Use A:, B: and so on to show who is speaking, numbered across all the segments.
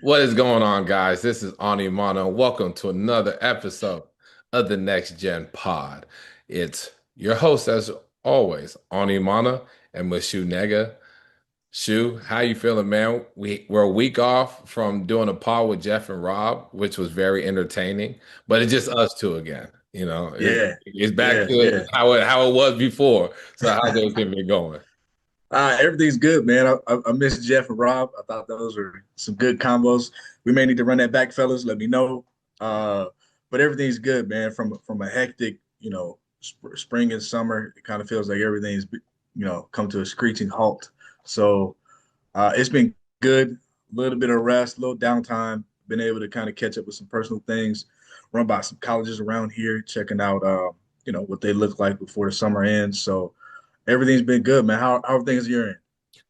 A: What is going on, guys? This is Ani Mano. Welcome to another episode of the Next Gen Pod. It's your host, as always, Ani Mano, and with Shu Nega. Shu, how you feeling, man? We're a week off from doing a pod with Jeff and Rob, which was very entertaining, but it's just us two again.
B: Yeah,
A: It's back
B: yeah,
A: to
B: yeah.
A: how it was before. So how's everything been going?
B: Everything's good, man. I miss Jeff and Rob. I thought those were some good combos. We may need to run that back, fellas. Let me know. Uh, but everything's good, man. From a hectic, spring and summer, it kind of feels like everything's, come to a screeching halt. So it's been good. A little bit of rest, a little downtime. Been able to kind of catch up with some personal things, run by some colleges around here, checking out, what they look like before the summer ends. So everything's been good, man. How are things your end?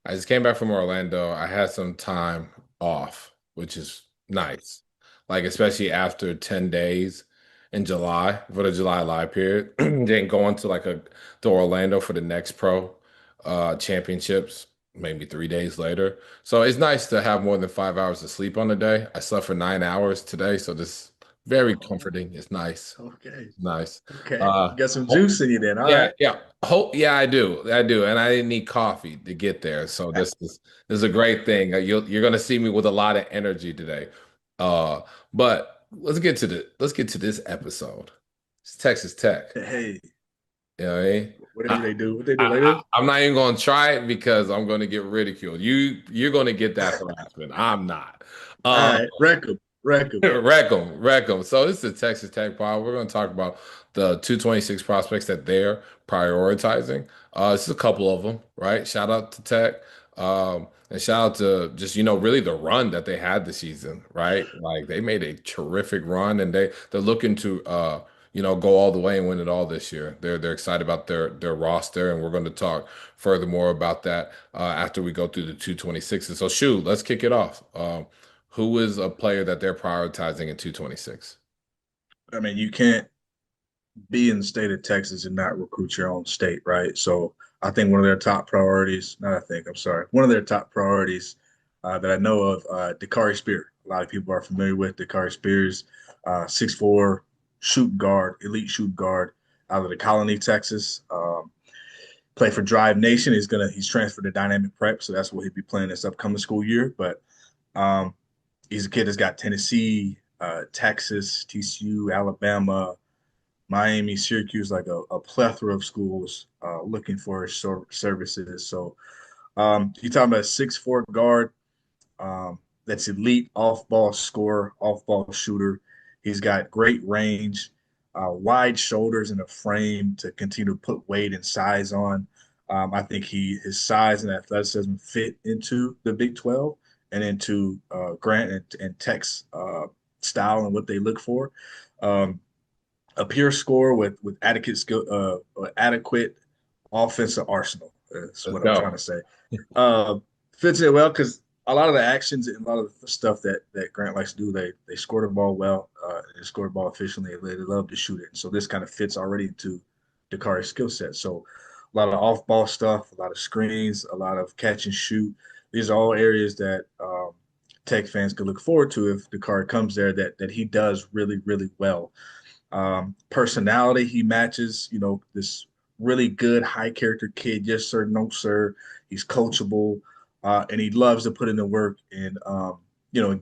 A: I just came back from Orlando. I had some time off, which is nice. Like, especially after 10 days in July for the July live period. Then going to Orlando for the next pro championships, maybe 3 days later. So it's nice to have more than 5 hours of sleep on the day. I slept for 9 hours today, so this very
B: Oh,
A: comforting. It's nice.
B: okay,
A: Nice.
B: okay.
A: Uh
B: You got some juice in you then. All
A: yeah,
B: right.
A: yeah. Yeah, I do, and I didn't need coffee to get there. So this is a great thing. You're gonna see me with a lot of energy today. But let's get to this episode. It's Texas Tech.
B: Hey,
A: You know what I mean?
B: whatever
A: I,
B: they do, what they do
A: I,
B: like
A: I
B: this?
A: I'm not even gonna try it because I'm gonna get ridiculed. You're gonna get that harassment. I'm not.
B: All
A: Uh,
B: right, wreck 'em.
A: Wreck 'em. So this is the Texas Tech Pod. We're going to talk about the 226 prospects that they're prioritizing. This is a couple of them, right? Shout out to Tech. And shout out to just, really the run that they had this season, right? Like they made a terrific run and they're looking to go all the way and win it all this year. They're excited about their roster, and we're going to talk furthermore about that after we go through the 226s. So shoot, let's kick it off. Who is a player that they're prioritizing in 226?
B: I mean, you can't be in the state of Texas and not recruit your own state, right? So I think one of their top priorities, not I think, I'm sorry, one of their top priorities that I know of, Dakari Spear. A lot of people are familiar with Dakari Spears, 6'4", shoot guard, elite shoot guard out of the Colony, Texas. Play for Drive Nation. He's transferred to Dynamic Prep, so that's what he'll be playing this upcoming school year. But um, he's a kid that's got Tennessee, Texas, TCU, Alabama, Miami, Syracuse, like a plethora of schools looking for his services. So you're talking about a 6'4" guard that's elite off ball scorer, off ball shooter. He's got great range, wide shoulders, and a frame to continue to put weight and size on. I think his size and athleticism fit into the Big 12 and into Grant and Tech's style and what they look for. Um, a pure score with adequate skill, adequate offensive arsenal. That's
A: Let's
B: what I'm trying to
A: go.
B: say. Uh, Fits in well because a lot of the actions and a lot of the stuff that Grant likes to do, they score the ball well, they score the ball efficiently. They love to shoot it. So this kind of fits already into Dakari's skill set. So a lot of off ball stuff, a lot of screens, a lot of catch and shoot. These are all areas that Tech fans could look forward to if Dakari comes there. That he does really really well. Personality, he matches, this really good, high character kid. Yes, sir. No, sir. He's coachable, and he loves to put in the work and,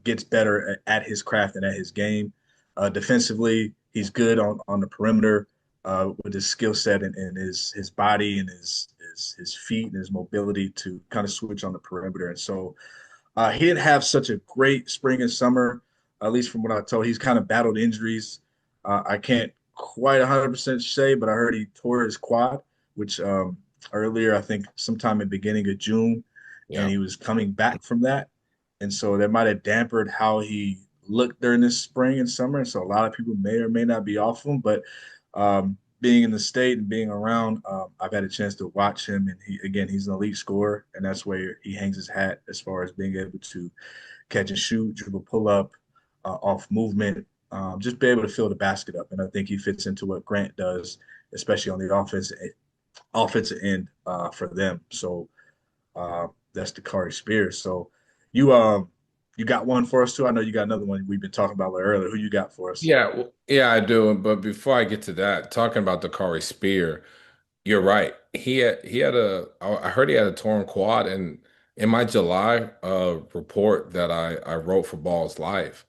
B: gets better at his craft and at his game. Defensively, he's good on the perimeter with his skill set and his body and his feet and his mobility to kind of switch on the perimeter. And so he didn't have such a great spring and summer, at least from what I told. He's kind of battled injuries. I can't quite 100% say, but I heard he tore his quad, which earlier, I think sometime in the beginning of June, and
A: Yeah.
B: he was coming back from that. And so that might have dampened how he looked during this spring and summer. And so a lot of people may or may not be off him, but being in the state and being around, I've had a chance to watch him. And he's an elite scorer, and that's where he hangs his hat as far as being able to catch and shoot, dribble, pull up, off movement, just be able to fill the basket up. And I think he fits into what Grant does, especially on the offensive end for them. So that's the Dakari Spears. So you You got one for us too. I know you got another one we've been talking about a little earlier. Who you got for us?
A: Yeah, yeah, I do. But before I get to that, talking about the Dari Spear, you're right. He had I heard he had a torn quad, and in my July report that I wrote for Ball's Life,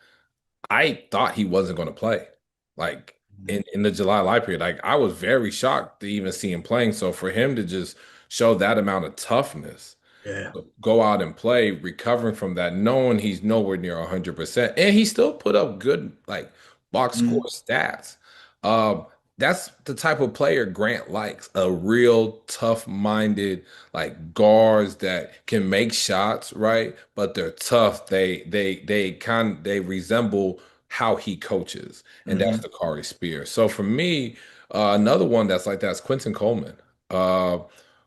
A: I thought he wasn't going to play. Like in the July live period, like I was very shocked to even see him playing. So for him to just show that amount of toughness,
B: Yeah.
A: go out and play, recovering from that, knowing he's nowhere near 100%, and he still put up good like box score
B: Mhm.
A: stats. Um, that's the type of player Grant likes, a real tough-minded like guards that can make shots, right? But they're tough. They resemble how he coaches, and that's
B: Mhm.
A: the Kari Spear. So for me, another one that's like that's Quentin Coleman. Uh,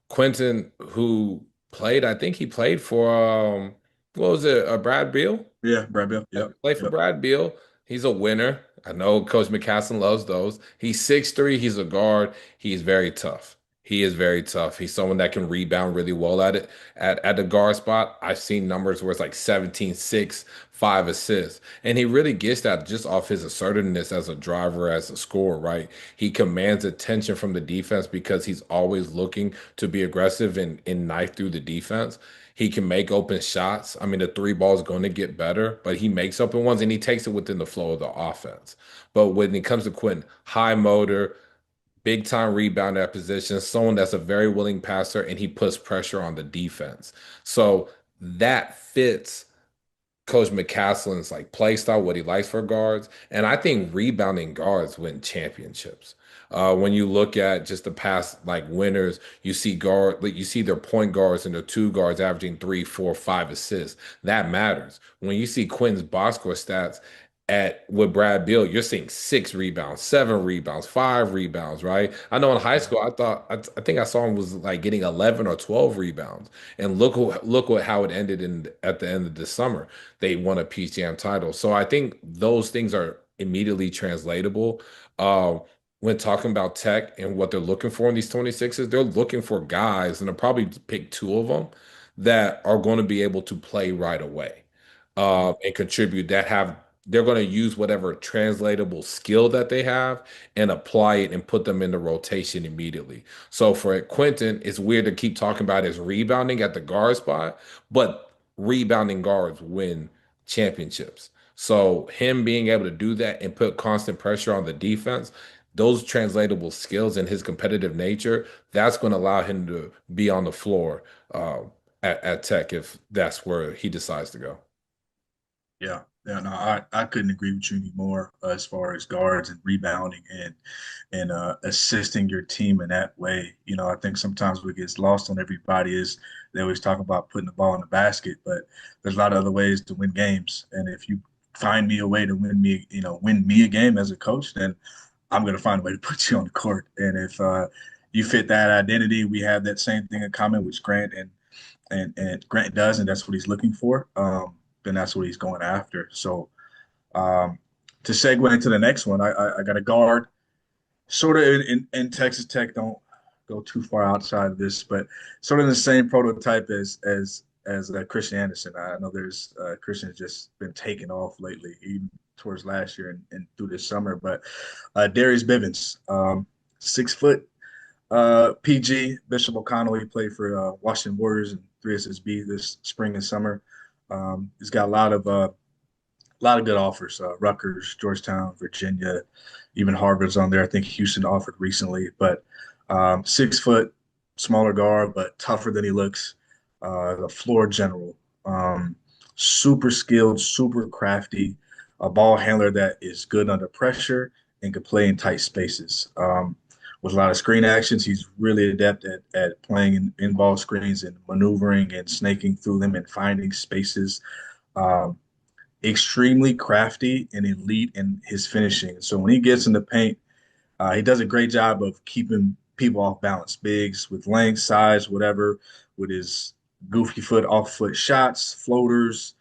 A: Quentin, who played, I think he played for what was it, Brad Beal?
B: Yeah, Brad Bill. Yep.
A: Played for
B: Yep.
A: Brad Beal. He's a winner. I know Coach McCasson loves those. He's 6'3". He's a guard. He's very tough. He is very tough. He's someone that can rebound really well at it at the guard spot. I've seen numbers where it's like 17, 6, 5 assists. And he really gets that just off his assertiveness as a driver, as a scorer, right? He commands attention from the defense because he's always looking to be aggressive and knife through the defense. He can make open shots. I mean, the three ball is going to get better, but he makes open ones and he takes it within the flow of the offense. But when it comes to Quentin, high motor, big time rebound at position, someone that's a very willing passer, and he puts pressure on the defense. So that fits Coach McCaslin's like play style, what he likes for guards, and I think rebounding guards win championships. When you look at just the past like winners, you see like you see their point guards and their two guards averaging 3, 4, 5 assists. That matters. When you see Quinn's box score stats at with Brad Beal, you're seeing 6 rebounds, 7 rebounds, 5 rebounds, right? I know in high school, I think I saw him was like getting 11 or 12 rebounds, and look what how it ended in at the end of the summer they won a Peach Jam title. So I think those things are immediately translatable. Uh, when talking about Tech and what they're looking for in these 26s, they're looking for guys, and they'll probably pick two of them that are going to be able to play right away and contribute that have they're going to use whatever translatable skill that they have and apply it and put them in the rotation immediately. So for Quentin, it's weird to keep talking about his rebounding at the guard spot, but rebounding guards win championships. So him being able to do that and put constant pressure on the defense, those translatable skills and his competitive nature, that's going to allow him to be on the floor at Tech if that's where he decides to go.
B: Yeah, yeah, no, I couldn't agree with you anymore as far as guards and rebounding and assisting your team in that way. You know, I think sometimes what gets lost on everybody is they always talk about putting the ball in the basket, but there's a lot of other ways to win games. And if you find me a way to win me a game as a coach, then I'm going to find a way to put you on the court. And if you fit that identity, we have that same thing in common, which Grant and Grant does, and that's what he's looking for. Then that's what he's going after. So um, to segue into the next one, I got a guard, sort of in Texas Tech. Don't go too far outside of this, but sort of the same prototype as Christian Anderson. I know there's Christian's just been taking off lately, even towards last year and through this summer. But Darius Bivvens, 6 foot, PG Bishop O'Connell. He played for Washington Warriors and 3SSB this spring and summer. He's got a lot of good offers. Rutgers, Georgetown, Virginia, even Harvard's on there. I think Houston offered recently, but 6 foot, smaller guard, but tougher than he looks. The floor general, um, super skilled, super crafty, a ball handler that is good under pressure and can play in tight spaces. With a lot of screen actions, he's really adept at playing in ball screens and maneuvering and snaking through them and finding spaces. Um, Extremely crafty and elite in his finishing. So when he gets in the paint, he does a great job of keeping people off balance, bigs with length, size, whatever, with his goofy foot, off foot shots, floaters,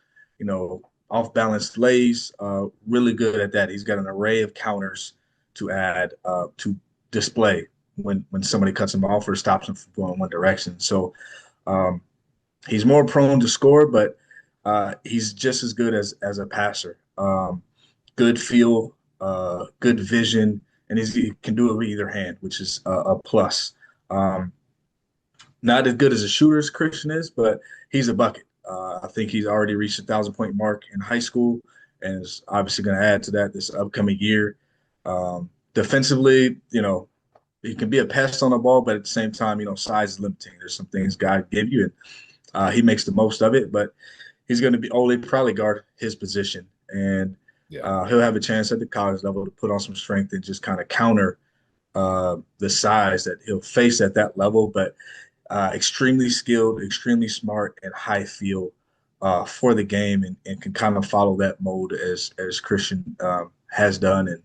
B: off balance lays. Really good at that. He's got an array of counters to add to display when somebody cuts him off or stops him from going one direction. So um, he's more prone to score, but He's just as good as a passer. Good feel, good vision, and he can do it with either hand, which is a plus. Um, Not as good as a shooter as Christian is, but he's a bucket. I think he's already reached 1,000 point mark in high school, and is obviously going to add to that this upcoming year. Defensively, he can be a pest on the ball, but at the same time, size is limiting. There's some things God gave you, and he makes the most of it. But he's going to be only probably guard his position, and
A: Yeah.
B: he'll have a chance at the college level to put on some strength and just kind of counter the size that he'll face at that level. But extremely skilled, extremely smart, and high feel for the game, and can kind of follow that mode as Christian has done, and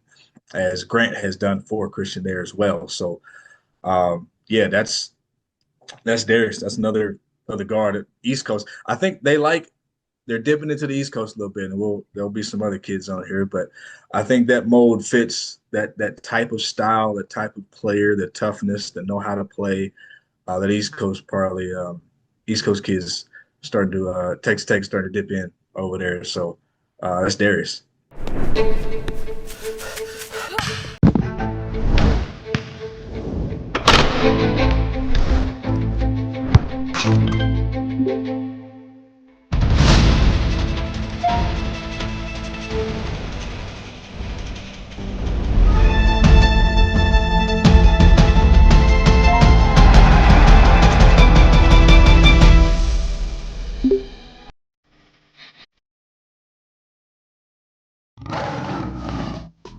B: as Grant has done for Christian there as well. So yeah, that's Darius. That's another guard at East Coast. I think they're dipping into the East Coast a little bit, and there'll be some other kids on here, but I think that mold fits that type of style, that type of player, the toughness, the know how to play. That East Coast kids starting to Texas Tech starting to dip in over there. So that's Darius.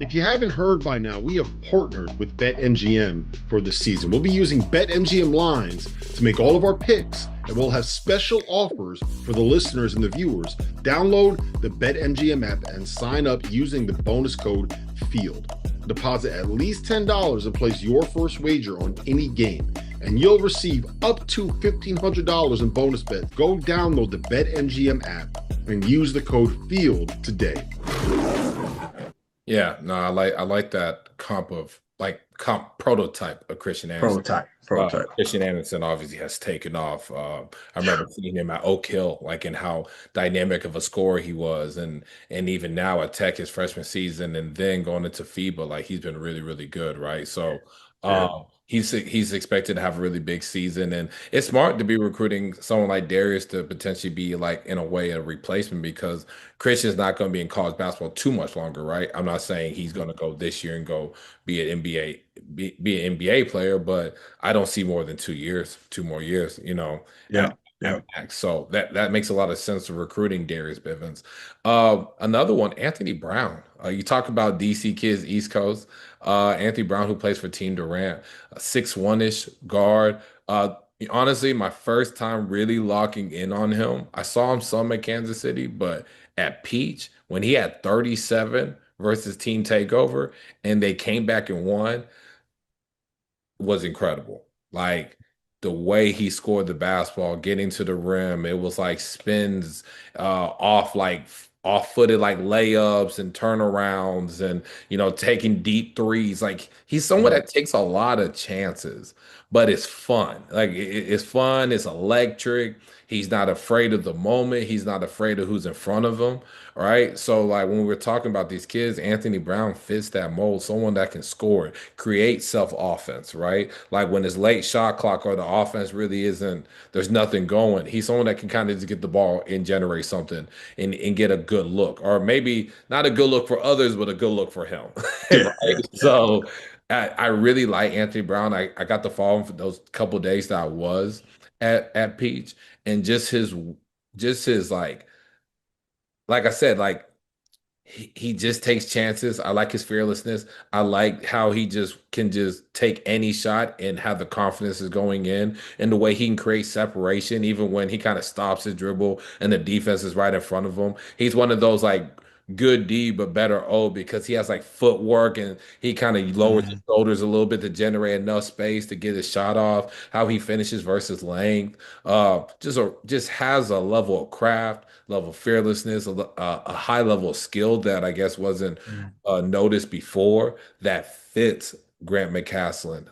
C: If you haven't heard by now, we have partnered with BetMGM for the season. We'll be using BetMGM lines to make all of our picks, and we'll have special offers for the listeners and the viewers. Download the BetMGM app and sign up using the bonus code FIELD. Deposit at least $10 and place your first wager on any game, and you'll receive up to $1,500 in bonus bets. Go download the BetMGM app and use the code FIELD today.
A: Yeah, no, I like that comp prototype of Christian Anderson.
B: Prototype.
A: Christian Anderson obviously has taken off. I remember seeing him at Oak Hill, like in how dynamic of a scorer he was, and even now at Tech his freshman season, and then going into FIBA, like he's been really really good, right? So
B: Yeah.
A: he's expected to have a really big season, and it's smart to be recruiting someone like Darius to potentially be like in a way a replacement because Christian's not going to be in college basketball too much longer, right? I'm not saying he's going to go this year and go be an NBA be an NBA player, but I don't see more than 2 years, 2 more years,
B: Yeah.
A: at,
B: Yeah.
A: at max. So that makes a lot of sense of recruiting Darius Bivvens. Another one, Anthony Brown. You talk about DC kids, East Coast. Anthony Brown, who plays for Team Durant, a 6'1" ish guard. Honestly, my first time really locking in on him, I saw him some at Kansas City, but at Peach, when he had 37 versus Team Takeover, and they came back and won was incredible. Like the way he scored the basketball, getting to the rim, it was like spins off-footed like layups and turnarounds and taking deep threes. Like he's someone
B: Mhm.
A: that takes a lot of chances, but it's fun. Like it's fun, it's electric. He's not afraid of the moment. He's not afraid of who's in front of him, right? So like when we're talking about these kids, Anthony Brown fits that mold, someone that can score, create self-offense, right? Like when it's late shot clock or the offense really isn't, there's nothing going. He's someone that can kind of just get the ball and generate something and get a good look, or maybe not a good look for others, but a good look for him,
B: Yeah. Yeah.
A: right? So I really like Anthony Brown. I got to follow him for those couple days that I was at Peach, and just his like I said, like he just takes chances. I like his fearlessness. I like how he just can just take any shot and have the confidence is going in and the way he can create separation even when he kind of stops his dribble and the defense is right in front of him. He's one of those like good D but better O because he has like footwork and he kind of lowers his
B: Mhm.
A: shoulders a little bit to generate enough space to get his shot off. How he finishes versus length. Just has a level of craft, level of fearlessness, a high level of skill that I guess wasn't
B: Mhm.
A: noticed before that fits Grant McCaslin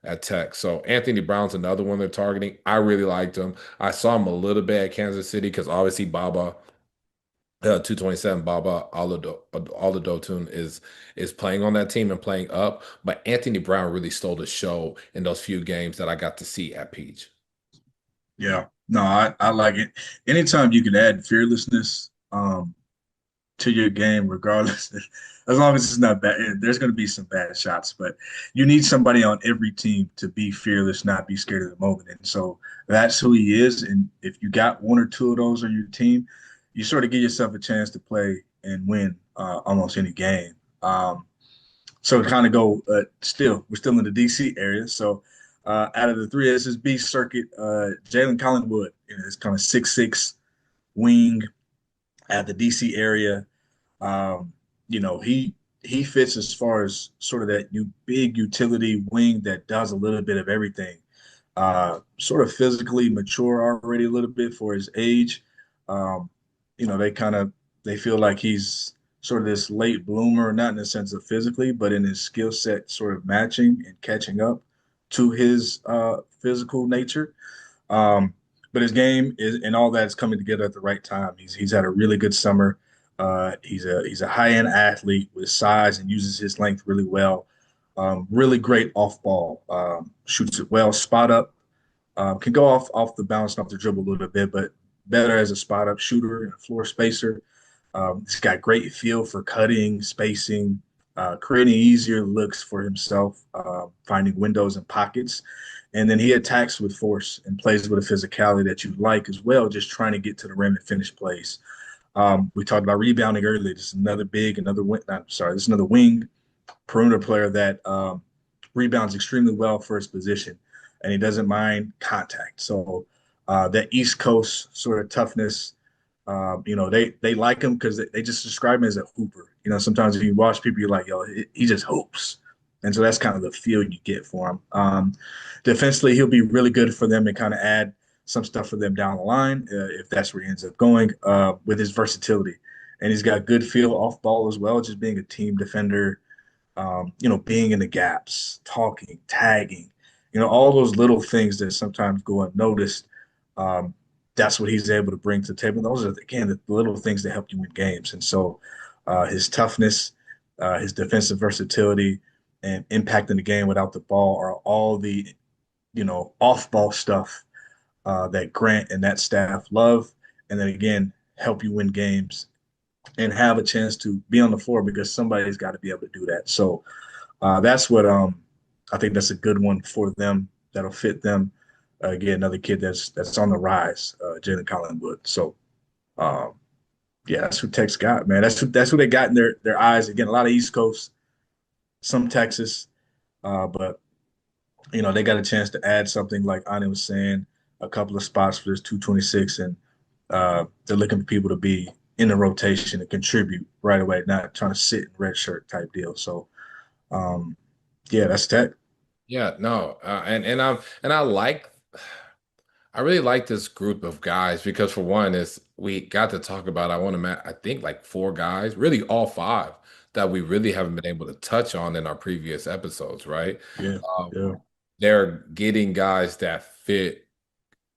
A: at Tech. So Anthony Brown's another one they're targeting. I really liked him. I saw him a little bit at Kansas City because obviously Baba 227 Baba Oladotun is playing on that team and playing up. But Anthony Brown really stole the show in those few games that I got to see at Peach.
B: Yeah. No, I like it. Anytime you can add fearlessness to your game, regardless, as long as it's not bad, there's going to be some bad shots, but you need somebody on every team to be fearless, not be scared of the moment. And so that's who he is. And if you got one or two of those on your team, you sort of give yourself a chance to play and win almost any game. So to kind of go, we're still in the DC area. So out of the three SSB circuit, Jaylen Collinwood, is kind of 6'6" wing at the DC area. Um, he fits as far as sort of that big utility wing that does a little bit of everything. Sort of physically mature already a little bit for his age. Um, they feel like he's sort of this late bloomer, not in the sense of physically, but in his skill set, sort of matching and catching up to his physical nature. Um, but his game is and all that is coming together at the right time. He's had a really good summer. He's a high end athlete with size and uses his length really well. Really great off ball. Shoots it well. Spot up. Can go off the bounce and off the dribble a little bit, but better as a spot up shooter and a floor spacer. He's got great feel for cutting, spacing, creating easier looks for himself, finding windows and pockets. And then he attacks with force and plays with a physicality that you like as well, just trying to get to the rim and finish plays. We talked about rebounding earlier. This is another this is another wing perimeter player that rebounds extremely well for his position, and he doesn't mind contact. So that East Coast sort of toughness, they like him because they just describe him as a hooper. Sometimes if you watch people, you're like, yo, he just hoops. And so that's kind of the feel you get for him. Defensively, he'll be really good for them and kind of add some stuff for them down the line if that's where he ends up going with his versatility. And he's got good feel off ball as well, just being a team defender, being in the gaps, talking, tagging, all those little things that sometimes go unnoticed. Um, that's what he's able to bring to the table. Those are, again, the little things that help you win games. And so his toughness, his defensive versatility, and impacting the game without the ball are all the, off ball stuff that Grant and that staff love. And then again, help you win games and have a chance to be on the floor because somebody's got to be able to do that. So that's what I think that's a good one for them that'll fit them. Again, another kid that's on the rise, Jaylen Collinwood. So yeah, that's who Tech's got, man. That's who they got in their eyes. Again, a lot of East Coast, some Texas, but they got a chance to add something like Ani was saying, a couple of spots for this 226, and they're looking for people to be in the rotation and contribute right away, not trying to sit in red shirt type deal. So yeah, that's Tech.
A: Yeah, no, and I really like this group of guys because for one, is we got to talk about I think like four guys, really all five that we really haven't been able to touch on in our previous episodes, right?
B: Yeah,
A: Um,
B: yeah,
A: they're getting guys that fit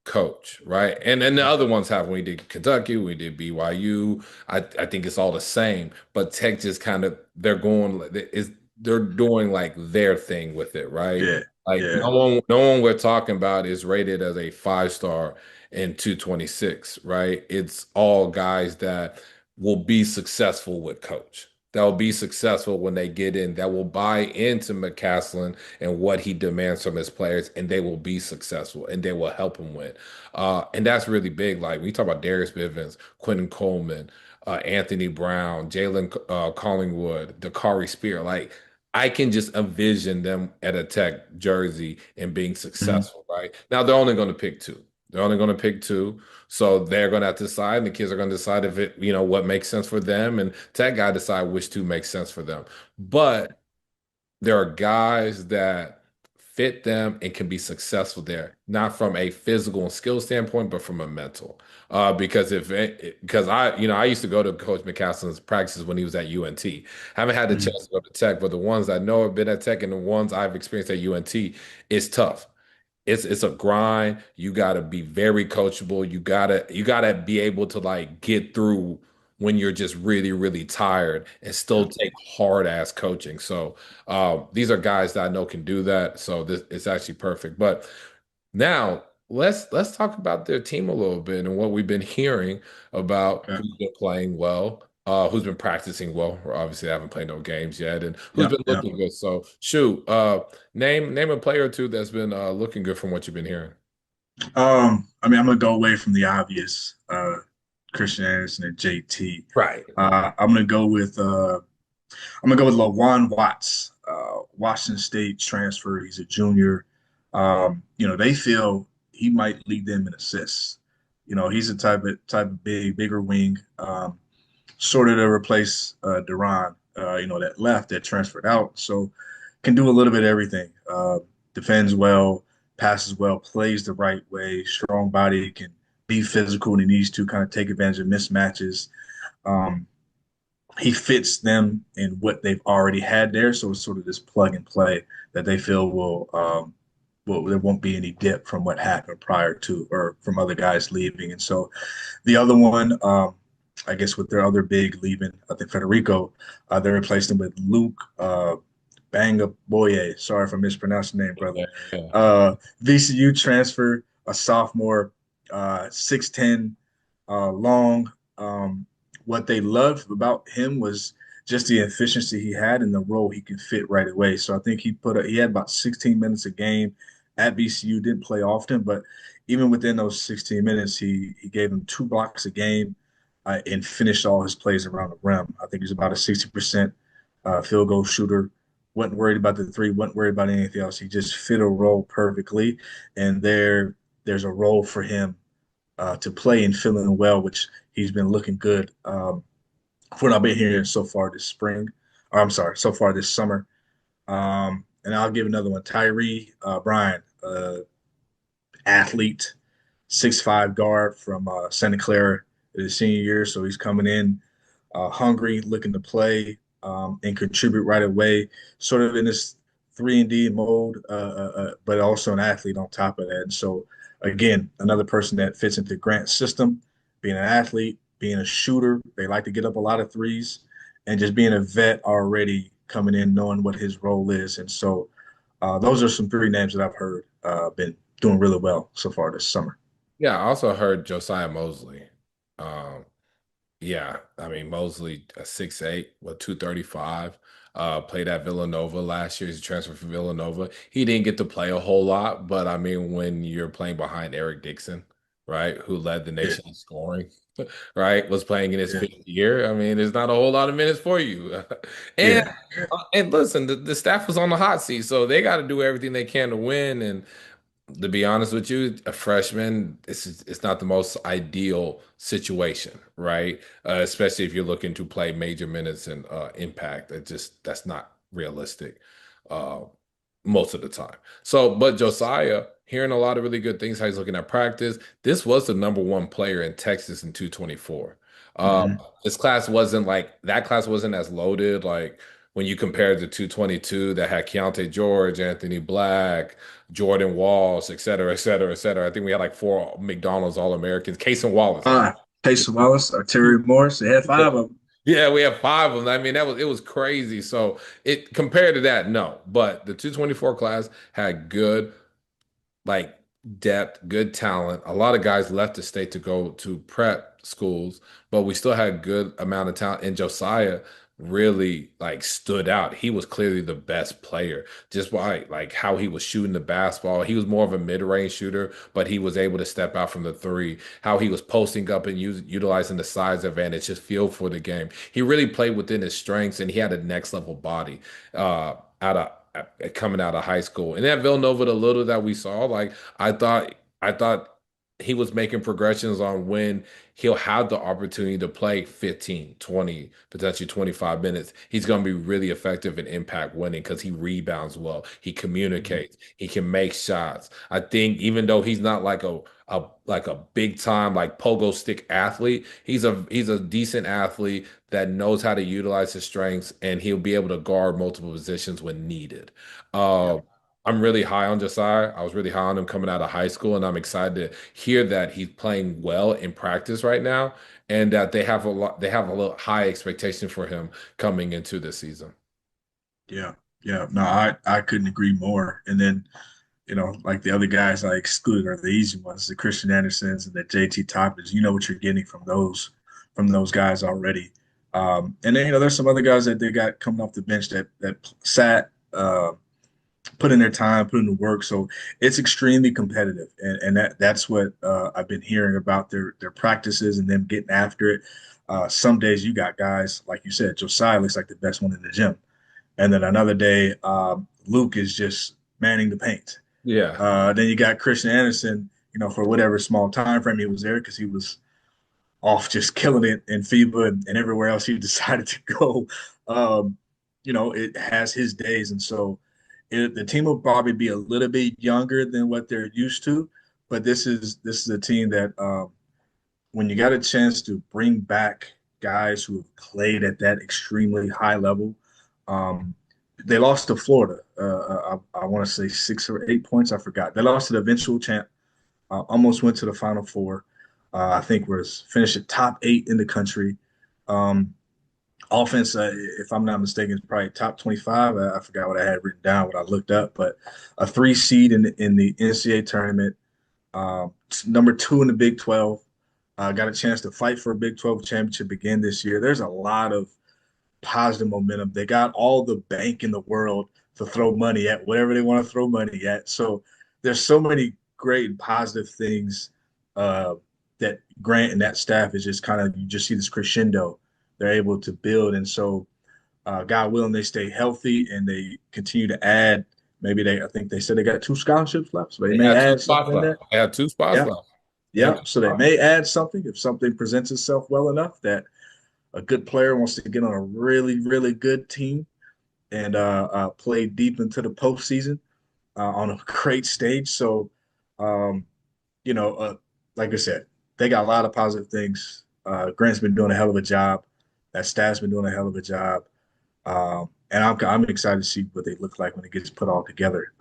A: coach, right? And then the other ones have, when we did Kentucky, we did BYU. I think it's all the same, but Tech just kind of they're doing like their thing with it, right?
B: yeah,
A: Like
B: yeah,
A: no one we're talking about is rated as a 5 star in 226, right? It's all guys that will be successful with coach. That will be successful when they get in, that will buy into McCaslin and what he demands from his players, and they will be successful and they will help him win. And that's really big. Like we talk about Darius Bivvens, Quentin Coleman, Anthony Brown, Jaylen Collingwood, Dari Spear. Like I can just envision them at a Tech jersey and being
B: mhm,
A: successful, right? Now they're only going to pick two. They're only going to pick two. So they're going to have to decide, and the kids are going to decide if it, what makes sense for them, and Tech got to decide which two makes sense for them. But there are guys that fit them and can be successful there, not from a physical and skill standpoint, but from a mental. Because because I used to go to Coach McCaslin's practices when he was at UNT. Haven't had the
B: Mhm.
A: chance to go to Tech, but the ones I know have been at Tech and the ones I've experienced at UNT, it's tough. It's a grind. You gotta be very coachable. You gotta be able to like get through when you're just really, really tired and
B: Yeah.
A: still take hard ass coaching. So these are guys that I know can do that. So this it's actually perfect. But now let's talk about their team a little bit and what we've been hearing about
B: Okay.
A: who's been playing well, who's been practicing well. Or obviously, I haven't played no games yet, and who's
B: Yeah.
A: been
B: Yeah.
A: looking good. So, shoot, name a player or two that's been looking good from what you've been hearing.
B: I mean, I'm gonna go away from the obvious, Christian Anderson and JT.
A: Right.
B: I'm gonna go with Lawan Watts, Washington State transfer. He's a junior. They feel he might lead them in assists. He's a type of bigger wing, sort of to replace Duran. That left, that transferred out. So can do a little bit of everything. Defends well, passes well, plays the right way, strong body, can be physical when he needs to, kind of take advantage of mismatches. Um, he fits them in what they've already had there. So it's sort of this plug and play that they feel will there won't be any dip from what happened prior to or from other guys leaving. And so the other one, I guess with their other big leaving, I think Federico, they replaced him with Luke Banga Boye. Sorry if I mispronounced the name, brother.
A: Yeah, yeah.
B: VCU transfer, a sophomore, 6'10", long. What they loved about him was just the efficiency he had in the role he could fit right away. So I think he had about 16 minutes a game at VCU. Didn't play often, but even within those 16 minutes, he gave him 2 blocks a game and finished all his plays around the rim. I think he's about a 60% field goal shooter. Wasn't worried about the three. Wasn't worried about anything else. He just fit a role perfectly, and there's a role for him to play and feeling well, which he's been looking good for what I've been hearing so far this spring. Or I'm sorry, so far this summer. And I'll give another one. Tyree Bryan, athlete, 6'5" guard from Santa Clara in his senior year. So he's coming in hungry, looking to play and contribute right away. Sort of in this 3-and-D mode, but also an athlete on top of that. And so again, another person that fits into Grant's system, being an athlete, being a shooter. They like to get up a lot of threes, and just being a vet already coming in, knowing what his role is. And so those are some 3 names that I've heard been doing really well so far this summer.
A: Yeah, I also heard Josiah Mosley. Um, Yeah, I mean Mosley, 6'8" with 235. Played at Villanova last year. He's a transfer from Villanova. He didn't get to play a whole lot, but I mean, when you're playing behind Eric Dixon, right, who led the
B: Yeah,
A: nation in scoring, right, was playing in his
B: yeah,
A: 5th year. I mean, there's not a whole lot of minutes for you. And
B: yeah,
A: and listen, the staff was on the hot seat, so they got to do everything they can to win. And to be honest with you, a freshman, it's not the most ideal situation, right? Especially if you're looking to play major minutes and impact. That's not realistic uh, most of the time. So, but Josiah, hearing a lot of really good things, how he's looking at practice. This was the number one player in Texas in 224. Uh,
B: hmm
A: this class wasn't like that class wasn't as loaded like when you compare the 222 that had Keontae George, Anthony Black, Jordan Walls, et cetera, et cetera, et cetera. I think we had like 4 McDonald's All-Americans. Casey Wallace.
B: Payson Wallace, Terry Morris. They had 5 of them.
A: Yeah, we have 5 of them. I mean, it was crazy. So it compared to that, no. But the 224 class had good like depth, good talent. A lot of guys left the state to go to prep schools, but we still had good amount of talent. And Josiah really like stood out. He was clearly the best player just by like how he was shooting the basketball. He was more of a mid-range shooter, but he was able to step out from the three. How he was posting up and utilizing the size advantage, his feel for the game. He really played within his strengths and he had a next level body. Out of coming out of high school. And at Villanova, the little that we saw, like I thought he was making progressions on when he'll have the opportunity to play 15, 20, potentially 25 minutes. He's going to be really effective in impact winning because he rebounds well, he
B: Mhm.
A: communicates, he can make shots. I think even though he's not like a big time like pogo stick athlete, he's a decent athlete that knows how to utilize his strengths, and he'll be able to guard multiple positions when needed.
B: Yeah.
A: Uh, I'm really high on Josiah. I was really high on him coming out of high school, and I'm excited to hear that he's playing well in practice right now, and that they have a little high expectation for him coming into this season.
B: Yeah. Yeah. No, I couldn't agree more. And then, like the other guys I excluded are the easy ones, the Christian Andersons and the JT Toppins. You know what you're getting from those guys already. And then, there's some other guys that they got coming off the bench that sat, put in their time, put in the work. So it's extremely competitive, and that's what I've been hearing about their practices and them getting after it. Some days you got guys like you said, Josiah looks like the best one in the gym, and then another day Luke is just manning the paint.
A: Yeah.
B: Then you got Christian Anderson, for whatever small time frame he was there because he was off just killing it in FIBA and everywhere else he decided to go. Um, it has his days, and so the team will probably be a little bit younger than what they're used to. But this is a team that when you got a chance to bring back guys who have played at that extremely high level, um, they lost to Florida. I want to say 6 or 8 points. I forgot. They lost to the eventual champ. Almost went to the Final Four. I think was finished at top 8 in the country. Um, Offense, if I'm not mistaken, is probably top 25. I forgot what I had written down, what I looked up, but a 3 seed in the NCAA tournament, number 2 in the Big 12. Got a chance to fight for a Big 12 championship again this year. There's a lot of positive momentum. They got all the bank in the world to throw money at whatever they want to throw money at. So there's so many great and positive things uh, that Grant and that staff is just kind of you just see this crescendo they're able to build. And so God willing, they stay healthy and they continue to add. Maybe I think they said they got 2 scholarships left, so they
A: They
B: may
A: have two
B: add something
A: spots
B: in
A: left.
B: there.
A: They have 2 spots
B: Yeah,
A: left. They have
B: yeah.
A: two
B: So they
A: spots.
B: may add something if something presents itself well enough that a good player wants to get on a really, really good team and play deep into the postseason on a great stage. So, um, you know, uh, like I said, they got a lot of positive things. Grant's been doing a hell of a job. That staff's been doing a hell of a job. And I'm excited to see what they look like when it gets put all together.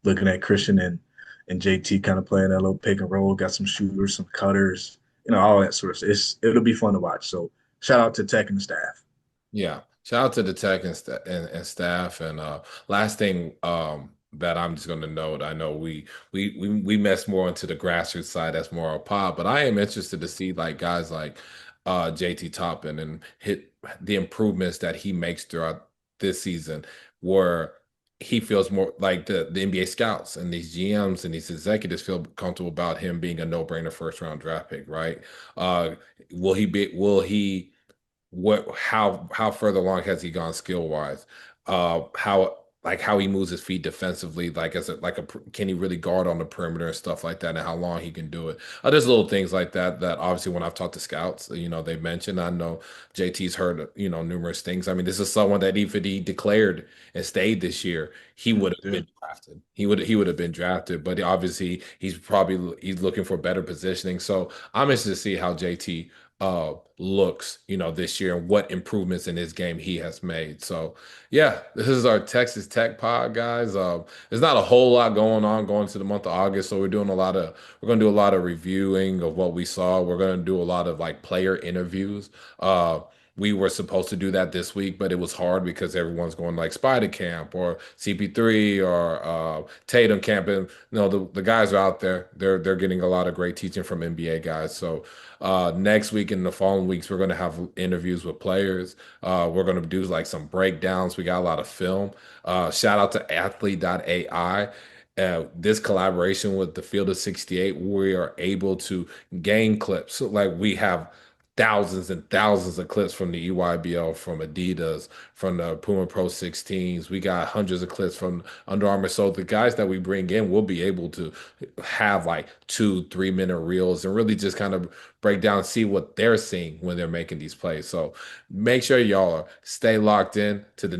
B: Looking at Christian and JT kind of playing that little pick and roll, got some shooters, some cutters, all that sort of stuff. It'll be fun to watch. So shout out to Tech and the staff.
A: Yeah. Shout out to the tech and staff. And last thing that I'm just going to note, I know we mess more into the grassroots side. That's more our pod, but I am interested to see like guys like JT Toppin and hit the improvements that he makes throughout this season, where he feels more like the NBA scouts and these GMs and these executives feel comfortable about him being a no-brainer first round draft pick, right? Uh, will he how further along has he gone skill wise? How he moves his feet defensively, like as a can he really guard on the perimeter and stuff like that, and how long he can do it. There's little things like that that obviously when I've talked to scouts, they mentioned. I know JT's heard numerous things. I mean, this is someone that if he declared and stayed this year, he would have been
B: Dude.
A: drafted. He would have been drafted, but obviously he's looking for better positioning. So I'm interested to see how JT looks, this year and what improvements in his game he has made. So, yeah, this is our Texas Tech pod, guys. There's not a whole lot going on going to the month of August, so we're going to do a lot of reviewing of what we saw. We're going to do a lot of like player interviews. We were supposed to do that this week, but it was hard because everyone's going like Spider Camp or CP3 or Tatum Camp, and the guys are out there. They're getting a lot of great teaching from NBA guys. So next week and the following weeks, we're going to have interviews with players. We're going to do like some breakdowns. We got a lot of film. Shout out to athlete.ai. This collaboration with the Field of 68, we are able to gain clips. So, like we have thousands and thousands of clips from the EYBL, from Adidas, from the Puma Pro 16s. We got hundreds of clips from Under Armour. So the guys that we bring in will be able to have like 2, 3 minute reels and really just kind of break down, see what they're seeing when they're making these plays. So make sure y'all stay locked in to the